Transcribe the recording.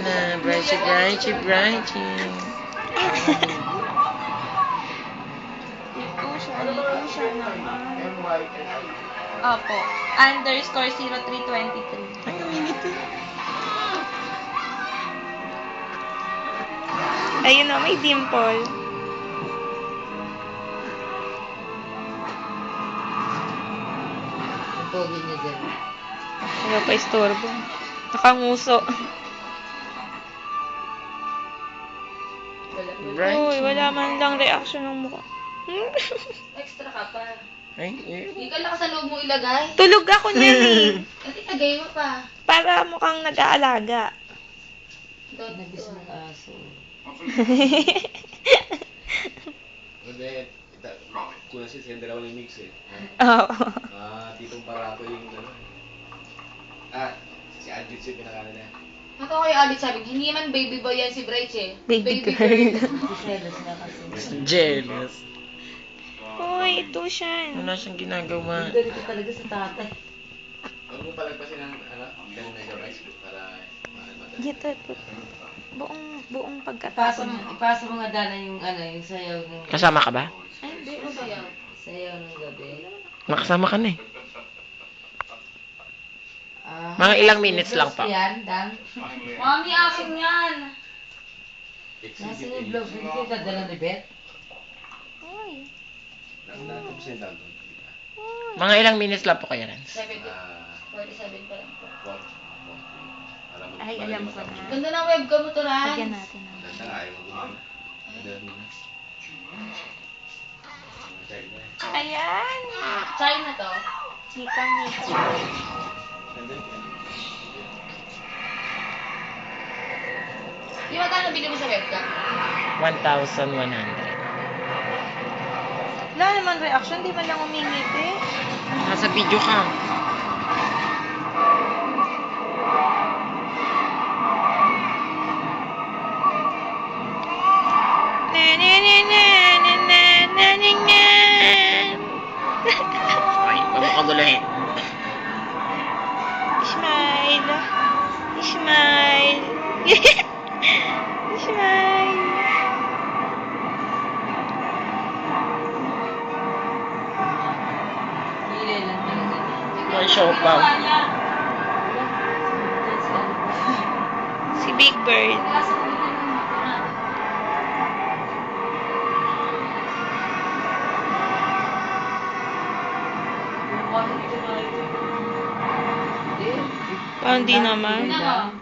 na. Brighty, brighty, brighty. Ito siya naman. Opo. _0323. Ay, ang init eh. Ayun o, may dimple. Ang pogi niya dyan. Wala pa istorbo. Nakanguso. Brighty. Uy, wala man lang reaction ng mukha. Extra ka pa. Ay, eh. Hindi ka lang sa loob mo ilagay. Tulog ako niyan eh. At ilagay mo pa. Para mukhang nag-aalaga. Nabis ng aso. Hindi, kulang si Sender ako ng mix eh. Oo. Titong Parato yung ano. Si Adjut yung pinakala niya. Ako kayo alit sabi, hindi man baby boy yan si Bright eh. Baby girl. Selos na kasi. Jealous. Uy, ito siya. Wala siyang ginagawa. Hindi ko talaga sa tatay. Huwag mo palagpasin ng 10 megabytes para madali. Dito, buong pagkatapon. Ipasa mo nga Dana yung yung sayaw ng... Kasama ka ba? Ay, hindi. Sayaw ng gabi. Nakasama ka na eh. Ah, Mga ilang minutes lang pa. Yan, Dan. Mami, akin yan. Nasa yung vlog, hindi ko dadala ni Beth. Uy. Natapos na yung download. Mga ilang minutes lang po kayo, Rans. 47 pa lang po. Ay, alam ko na. Ganda ng webcam mo to, Rans. Lagyan natin ng... Ganda nga, ayaw mo gumamit. Madali na. Ayan. China to. Nikang Nika. Ganda yan. Di ba kano bili mo sa webcam? 1,100. Wala naman reaction, di man lang umingiti. Nasa video ka. Ay, huwag mo kaguluhin. Smile. Smile. Smile. Hila lang talaga. May show pa. Si Big Bird. Parang di naman. Tingnan mo.